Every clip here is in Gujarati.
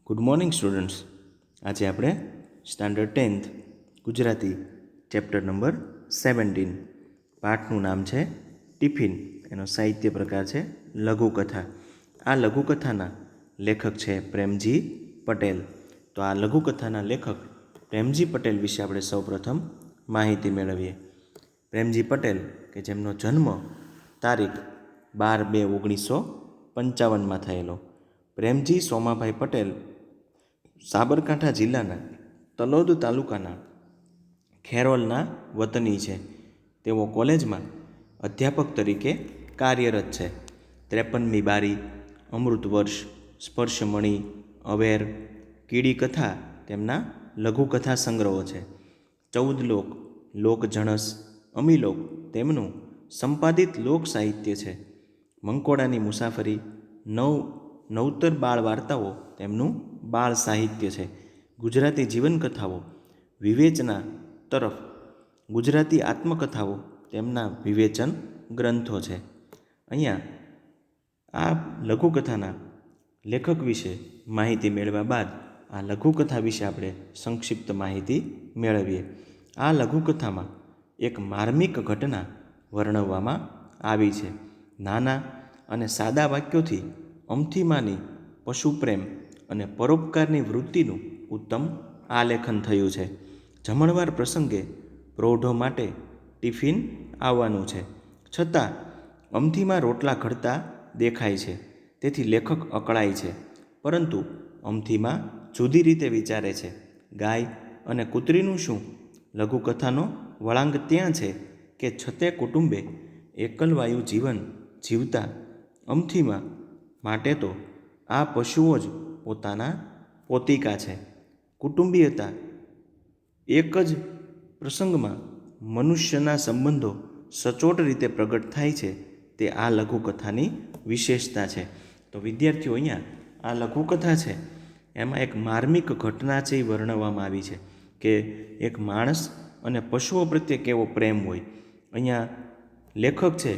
Good morning students. આજે આપણે standard 10th Gujarati chapter number 17 પાઠનું નામ છે ટિફિન. એનો સાહિત્ય પ્રકાર છે લઘુકથા. આ લઘુકથાના લેખક છે પ્રેમજી પટેલ. તો આ લઘુકથાના લેખક પ્રેમજી પટેલ વિશે આપણે સૌપ્રથમ માહિતી મેળવીએ. પ્રેમજી પટેલ કે જેમનો જન્મ તારીખ 12/2/1955 થયેલો. પ્રેમજી સોમાભાઈ પટેલ સાબરકાંઠા જિલ્લાના તલોદ તાલુકાના ખેરોલના વતની છે. તેઓ કોલેજમાં અધ્યાપક તરીકે કાર્યરત છે. 53મી બારી, અમૃત વર્ષ, સ્પર્શમણી, અવેર, કીડી કથા તેમના લઘુકથા સંગ્રહો છે. 14 લોક, લોકજણસ, અમીલોક તેમનું સંપાદિત લોક સાહિત્ય છે. મંકોડાની મુસાફરી, નવતર બાળ વાર્તાઓ તેમનું બાળ સાહિત્ય છે. ગુજરાતી જીવનકથાઓ, વિવેચના તરફ, ગુજરાતી આત્મકથાઓ તેમના વિવેચન ગ્રંથો છે. અહીંયા આ લઘુકથાના લેખક વિશે માહિતી મેળવ્યા બાદ આ લઘુકથા વિશે આપણે સંક્ષિપ્ત માહિતી મેળવીએ. આ લઘુકથામાં એક માર્મિક ઘટના વર્ણવવામાં આવી છે. નાના અને સાદા વાક્યોથી અમથીમાની પશુપ્રેમ અને પરોપકારની વૃત્તિનું ઉત્તમ આલેખન થયું છે. જમણવાર પ્રસંગે પ્રૌઢો માટે ટિફિન આવવાનું છે, છતાં અમથીમાં રોટલા ઘડતા દેખાય છે. તેથી લેખક અકળાય છે, પરંતુ અમથીમાં જુદી રીતે વિચારે છે. ગાય અને કૂતરીનું શું? લઘુકથાનો વળાંક ત્યાં છે કે છતે કુટુંબે એકલવાયુ જીવન જીવતા અમથીમાં માટે તો આ પશુઓ જ પોતાના પોતિકા છે. કુટુંબીયતા એક જ પ્રસંગમાં મનુષ્યના સંબંધો સચોટ રીતે પ્રગટ થાય છે, તે આ લઘુકથાની વિશેષતા છે. તો વિદ્યાર્થીઓ, અહીંયા આ લઘુકથા છે એમાં એક માર્મિક ઘટના છે એ વર્ણવવામાં આવી છે કે એક માણસ અને પશુઓ પ્રત્યે કેવો પ્રેમ હોય. અહીંયા લેખક છે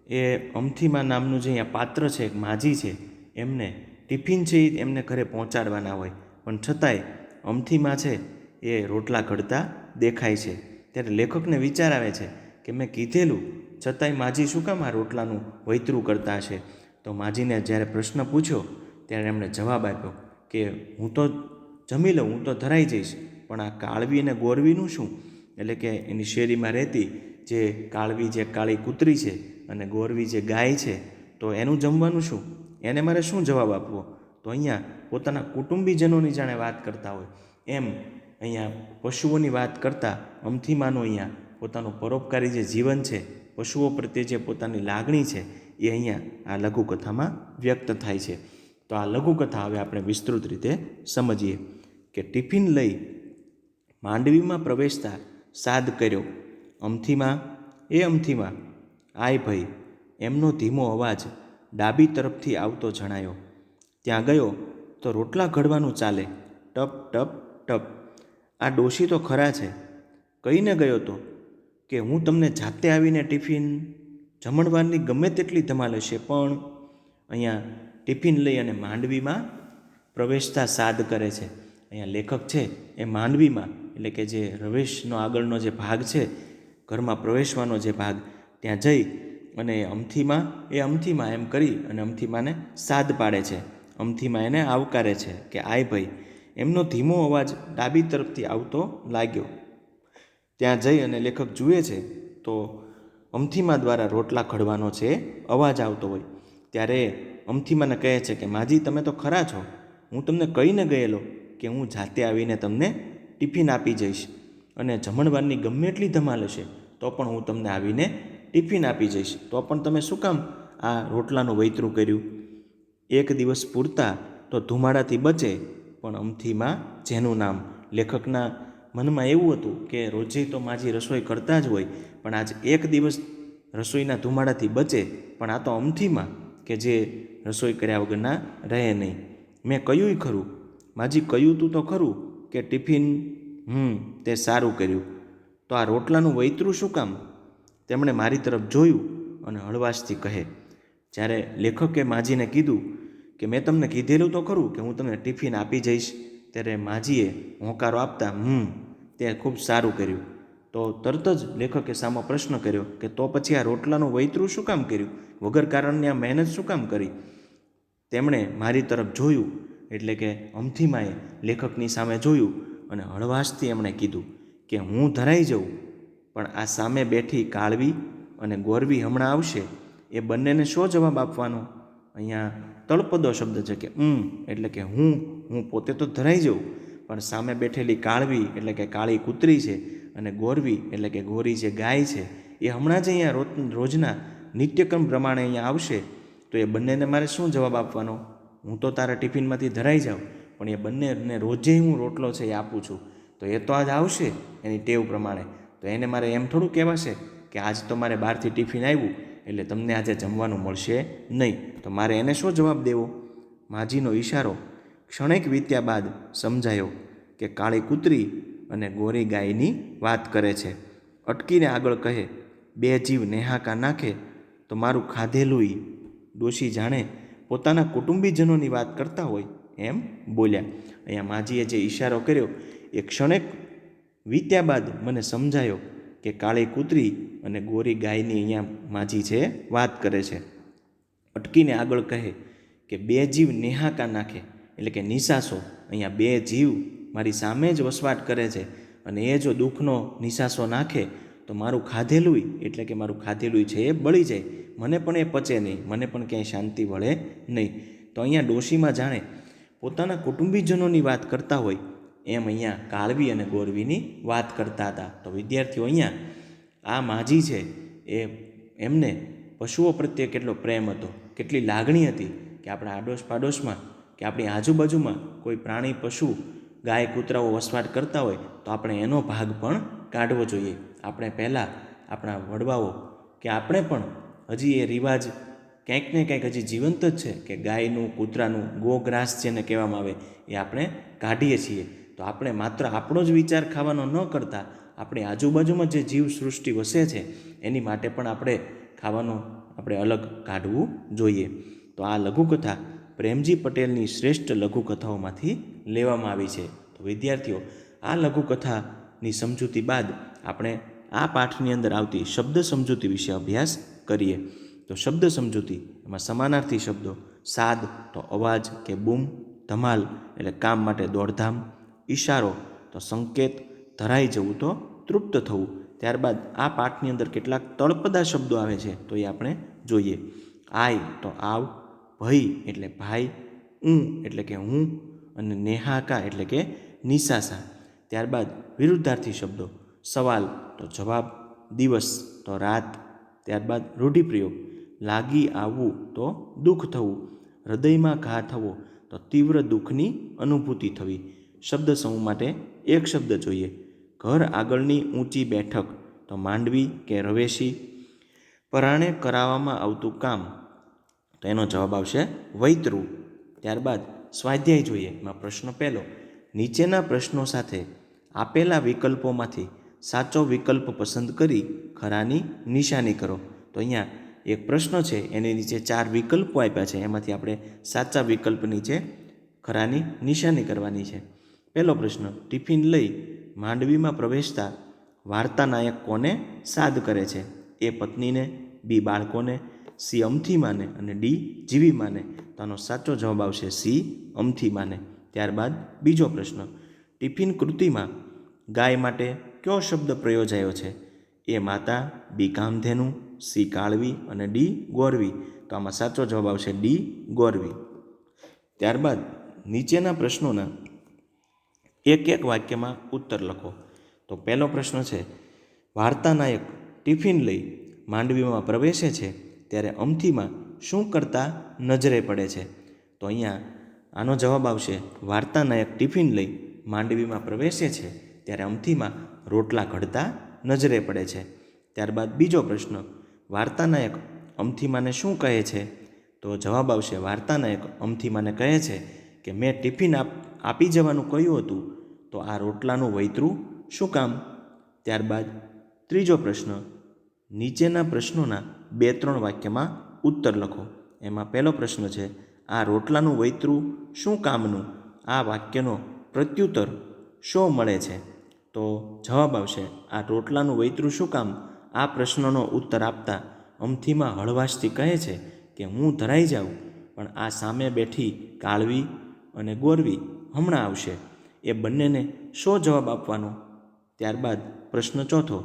એ અમથીમા નામનું જે અહીંયા પાત્ર છે, એક માજી છે, એમને ટિફિન છે એ એમને ઘરે પહોંચાડવાના હોય, પણ છતાંય અમથીમાં છે એ રોટલા ઘડતા દેખાય છે. ત્યારે લેખકને વિચાર આવે છે કે મેં કીધેલું છતાંય માજી શું કામ આ રોટલાનું વૈતરું કરતા હશે. તો માજીને જ્યારે પ્રશ્ન પૂછ્યો ત્યારે એમણે જવાબ આપ્યો કે હું તો જમી લઉં, હું તો ધરાઈ જઈશ, પણ આ કાળવી અને ગોરવીનું શું? એટલે કે એની શેરીમાં રહેતી જે કાળવી, જે કાળી કૂતરી છે, અને ગોરવી જે ગાય છે, તો એનું જમવાનું શું? એને મારે શું જવાબ આપવો? તો અહીંયા પોતાના કુટુંબીજનોની જાણે વાત કરતા હોય એમ અહીંયા પશુઓની વાત કરતાં અમથીમાનું અહીંયા પોતાનું પરોપકારી જે જીવન છે, પશુઓ પ્રત્યે જે પોતાની લાગણી છે, એ અહીંયા આ લઘુકથામાં વ્યક્ત થાય છે. તો આ લઘુકથા હવે આપણે વિસ્તૃત રીતે સમજીએ કે ટિફિન લઈ માંડવીમાં પ્રવેશતા સાદ કર્યો. અમથીમાં, એ અમથીમાં, આય ભાઈ, એમનો ધીમો અવાજ ડાબી તરફથી આવતો જણાયો. ત્યાં ગયો તો રોટલા ઘડવાનું ચાલે, ટપ ટપ ટપ. આ ડોશી તો ખરા છે. કહીને ગયો તો કે હું તમને જાતે આવીને ટિફિન. જમણવારની ગમે તેટલી ધમાલ હશે, પણ અહીંયા ટિફિન લઈ અને માંડવીમાં પ્રવેશતા સાદ કરે છે. અહીંયા લેખક છે એ માંડવીમાં, એટલે કે જે રવેશનો આગળનો જે ભાગ છે, ઘરમાં પ્રવેશવાનો જે ભાગ, ત્યાં જઈ અને અમથીમાં એમ કરી અને અમથીમાને સાદ પાડે છે. અમથીમાં એને આવકારે છે કે આય ભાઈ. એમનો ધીમો અવાજ ડાબી તરફથી આવતો લાગ્યો. ત્યાં જઈ અને લેખક જુએ છે તો અમથીમા દ્વારા રોટલા ઘડવાનો છે અવાજ આવતો હોય. ત્યારે અમથીમાને કહે છે કે માજી, તમે તો ખરા છો. હું તમને કહીને ગયેલો કે હું જાતે આવીને તમને ટિફિન આપી જઈશ, અને જમણવારની ગમે એટલી ધમાલ હશે તો પણ હું તમને આવીને ટિફિન આપી જઈશ. તો પણ તમે શું કામ આ રોટલાનું વૈતરું કર્યું? એક દિવસ પૂરતા તો ધુમાડાથી બચે, પણ અમથીમાં જેનું નામ. લેખકના મનમાં એવું હતું કે રોજે તો માજી રસોઈ કરતા જ હોય, પણ આજ એક દિવસ રસોઈના ધુમાડાથી બચે, પણ આ તો અમથીમાં કે જે રસોઈ કર્યા વગરના રહે નહીં. મેં કહ્યું ખરું માજી, કહ્યું તું તો ખરું કે ટિફિન. તે સારું કર્યું. તો આ રોટલાનું વૈતરું શું કામ? તેમણે મારી તરફ જોયું અને હળવાશથી કહે. જ્યારે લેખકે માજીને કીધું કે મેં તમને કીધેલું તો ખરું કે હું તમને ટિફિન આપી જઈશ. ત્યારે માજીએ હોંકારો આપતા તે ખૂબ સારું કર્યું. તો તરત જ લેખકે સામો પ્રશ્ન કર્યો કે તો પછી આ રોટલાનું વૈતરું શું કામ કર્યું? વગર કારણની આ મહેનત શું કામ કરી? તેમણે મારી તરફ જોયું, એટલે કે અમથીમાએ લેખકની સામે જોયું અને હળવાશથી એમણે કીધું કે હું ધરાઈ જઉં, પણ આ સામે બેઠી કાળવી અને ગોરવી હમણાં આવશે, એ બંનેને શો જવાબ આપવાનો? અહીંયા તળપદો શબ્દ છે કે એટલે કે હું પોતે તો ધરાઈ જાઉં, પણ સામે બેઠેલી કાળવી એટલે કે કાળી કૂતરી છે અને ગોરવી એટલે કે ગોરી જે ગાય છે એ હમણાં જ અહીંયા રોજના નિત્યક્રમ પ્રમાણે અહીંયા આવશે, તો એ બંનેને મારે શું જવાબ આપવાનો? હું તો તારા ટિફિનમાંથી ધરાઈ જાઉં, પણ એ બંનેને રોજે હું રોટલો છે એ આપું છું, તો એ તો આજ આવશે એની ટેવ પ્રમાણે, તો એને મારે એમ થોડું કહેવાશે કે આજ તો મારે બહારથી ટિફિન આવ્યું એટલે તમને આજે જમવાનું મળશે નહીં, તો મારે એને શું જવાબ દેવો? માજીનો ઈશારો ક્ષણેક વીત્યા બાદ સમજાયો કે કાળી કૂતરી અને ગોરી ગાયની વાત કરે છે. અટકીને આગળ કહે, બે જીવ નેહાકા નાખે તો મારું ખાધેલુંય. ડોશી જાણે પોતાના કુટુંબીજનોની વાત કરતા હોય એમ બોલ્યા. અહીંયા માજીએ જે ઈશારો કર્યો એ ક્ષણેક વીત્યા બાદ મને સમજાયો કે કાળી કૂતરી અને ગોરી ગાયની અહીંયા માજી છે વાત કરે છે. અટકીને આગળ કહે કે બે જીવ નેહાકા નાખે એટલે કે નિશાસો. અહીંયા બે જીવ મારી સામે જ વસવાટ કરે છે અને એ જો દુઃખનો નિશાસો નાખે તો મારું ખાધેલુંય એટલે કે મારું ખાધેલુંય છે એ બળી જાય, મને પણ એ પચે નહીં, મને પણ ક્યાંય શાંતિ વળે નહીં. તો અહીંયા ડોશીમાં જાણે પોતાના કુટુંબીજનોની વાત કરતા હોય એમ અહીંયા કાળવી અને ગોરવીની વાત કરતા હતા. તો વિદ્યાર્થીઓ, અહીંયા આ માજી છે એ એમને પશુઓ પ્રત્યે કેટલો પ્રેમ હતો, કેટલી લાગણી હતી કે આપણા આડોશ પાડોશમાં કે આપણી આજુબાજુમાં કોઈ પ્રાણી પશુ ગાય કૂતરાઓ વસવાટ કરતા હોય તો આપણે એનો ભાગ પણ કાઢવો જોઈએ. આપણે પહેલાં આપણા વડવાઓ કે આપણે પણ હજી એ રિવાજ ક્યાંક ને ક્યાંક હજી જીવંત જ છે કે ગાયનું કૂતરાનું ગોગ્રાસ જેને કહેવામાં આવે એ આપણે કાઢીએ છીએ. તો આપણે માત્ર આપણો જ વિચાર ખાવાનો ન કરતાં આપણી આજુબાજુમાં જે જીવ સૃષ્ટિ વસે છે એની માટે પણ આપણે ખાવાનું આપણે અલગ કાઢવું જોઈએ. તો આ લઘુકથા પ્રેમજી પટેલની શ્રેષ્ઠ લઘુકથાઓમાંથી લેવામાં આવી છે. તો વિદ્યાર્થીઓ, આ લઘુકથાની સમજૂતી બાદ આપણે આ પાઠની અંદર આવતી શબ્દ સમજૂતી વિશે અભ્યાસ કરીએ. તો શબ્દ સમજૂતી એમાં સમાનાર્થી શબ્દો: સાદ તો અવાજ કે બૂમ, ધમાલ એટલે કામ માટે દોડધામ, ઈશારો તો સંકેત, ધરાઈ જવું તો તૃપ્ત થવું. ત્યારબાદ આ પાઠની અંદર કેટલાક તળપદા શબ્દો આવે છે તો એ આપણે જોઈએ. આય તો આવ, ભઈ એટલે ભાઈ, એટલે કે હું, અને નેહાકા એટલે કે નિશાસા. ત્યારબાદ વિરુદ્ધાર્થી શબ્દો: સવાલ તો જવાબ, દિવસ તો રાત. ત્યારબાદ રૂઢિપ્રયોગ: લાગી આવવું તો દુઃખ થવું, હૃદયમાં ઘા થવો તો તીવ્ર દુઃખની અનુભૂતિ થવી. શબ્દ સમૂહ માટે એક શબ્દ જોઈએ. ઘર આગળની ઊંચી બેઠક તો માંડવી કે રવેશી. પરાણે કરાવવામાં આવતું કામ તો એનો જવાબ આવશે વૈતરું. ત્યારબાદ સ્વાધ્યાય જોઈએ. એમાં પ્રશ્ન પહેલો: નીચેના પ્રશ્નો સાથે આપેલા વિકલ્પોમાંથી સાચો વિકલ્પ પસંદ કરી ખરાની નિશાની કરો. તો અહીંયા એક પ્રશ્ન છે, એની નીચે 4 વિકલ્પો આપ્યા છે, એમાંથી આપણે સાચા વિકલ્પ નીચે ખરાની નિશાની કરવાની છે. પહેલો પ્રશ્ન: ટિફિન લઈ માંડવીમાં પ્રવેશતા વાર્તાનાયક કોને સાદ કરે છે? એ પત્નીને, બી બાળકોને, સી અમથીમાને અને ડી જીવીમાને. તો આનો સાચો જવાબ આવશે સી અમથીમાને. ત્યારબાદ બીજો પ્રશ્ન: ટિફિન કૃતિમાં ગાય માટે કયો શબ્દ પ્રયોજાયો છે? એ માતા, બી કામધેનુ, સી કાળવી અને ડી ગોરવી. તો આમાં સાચો જવાબ આવશે ડી ગોરવી. ત્યારબાદ નીચેના પ્રશ્નોના એક એક વાક્યમાં ઉત્તર લખો. તો પહેલો પ્રશ્ન છે: વાર્તાનાયક ટિફિન લઈ માંડવીમાં પ્રવેશે છે ત્યારે અમથીમાં શું કરતા નજરે પડે છે? તો અહીંયા આનો જવાબ આવશે: વાર્તાનાયક ટિફિન લઈ માંડવીમાં પ્રવેશે છે ત્યારે અમથીમાં રોટલા ઘડતા નજરે પડે છે. ત્યારબાદ બીજો પ્રશ્ન: વાર્તાનાયક અમથીમાને શું કહે છે? તો જવાબ આવશે: વાર્તાનાયક અમથીમાને કહે છે કે મેં ટિફિન આપી જવાનું કહ્યું હતું, તો આ રોટલાનું વૈતરું શું કામ? ત્યારબાદ ત્રીજો પ્રશ્ન: નીચેના પ્રશ્નોના 2-3 વાક્યમાં ઉત્તર લખો. એમાં પહેલો પ્રશ્ન છે: આ રોટલાનું વૈતરું શું કામનું? આ વાક્યનો પ્રત્યુત્તર શો મળે છે? તો જવાબ આવશે આ રોટલાનું વૈતરું શું કામ? આ પ્રશ્નનો ઉત્તર આપતા અમથીમાં હળવાશથી કહે છે કે હું ધરાઈ જાઉં, પણ આ સામે બેઠી કાળવી અને ગોરવી હમણાં આવશે. એ બંનેને શો જવાબ આપવાનો? ત્યારબાદ પ્રશ્ન ચોથો,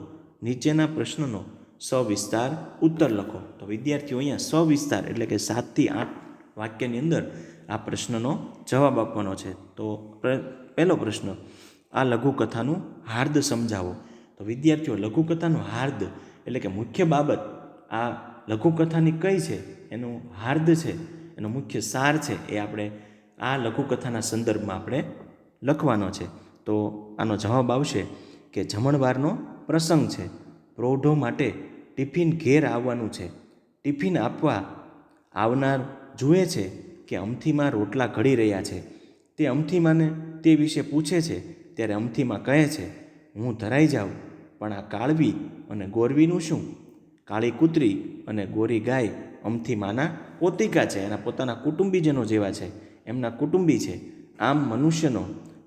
નીચેના પ્રશ્નનો સવિસ્તાર ઉત્તર લખો. તો વિદ્યાર્થીઓ અહીંયા સવિસ્તાર એટલે કે 7 થી 8 વાક્યની અંદર આ પ્રશ્નનો જવાબ આપવાનો છે. તો પહેલો પ્રશ્ન, આ લઘુકથાનું હાર્દ સમજાવો. તો વિદ્યાર્થીઓ લઘુકથાનું હાર્દ એટલે કે મુખ્ય બાબત આ લઘુકથાની કઈ છે, એનું હાર્દ છે, એનો મુખ્ય સાર છે, એ આપણે આ લઘુકથાના સંદર્ભમાં આપણે લખવાનો છે. તો આનો જવાબ આવશે કે જમણવારનો પ્રસંગ છે. પ્રૌઢો માટે ટિફિન ઘેર આવવાનું છે. ટિફિન આપવા આવનાર જુએ છે કે અમથીમાં રોટલા ઘડી રહ્યા છે. તે અમથીમાને તે વિશે પૂછે છે. ત્યારે અમથીમાં કહે છે, હું ધરાઈ જાઉં, પણ આ કાળવી અને ગોરવીનું શું? કાળી કૂતરી અને ગોરી ગાય અમથીમાના પોતિકા છે, એના પોતાના કુટુંબીજનો જેવા છે, એમના કુટુંબી છે. આમ મનુષ્યનો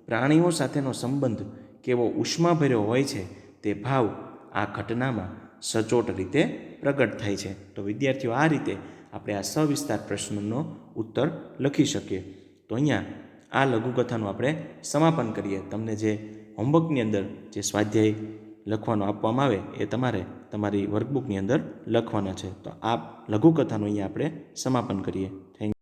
પ્રાણીઓ સાથેનો સંબંધ કેવો ઉષ્માભર્યો હોય છે તે ભાવ આ ઘટનામાં સચોટ રીતે પ્રગટ થાય છે. તો વિદ્યાર્થીઓ આ રીતે આપણે આ સવિસ્તાર પ્રશ્નનો ઉત્તર લખી શકીએ. તો અહીંયા આ લઘુકથાનું આપણે સમાપન કરીએ. તમને જે હોમવર્કની અંદર જે સ્વાધ્યાય લખવાનો આપવામાં આવે એ તમારે તમારી વર્કબુકની અંદર લખવાના છે. તો આ લઘુકથાનું અહીંયા આપણે સમાપન કરીએ. Thank you.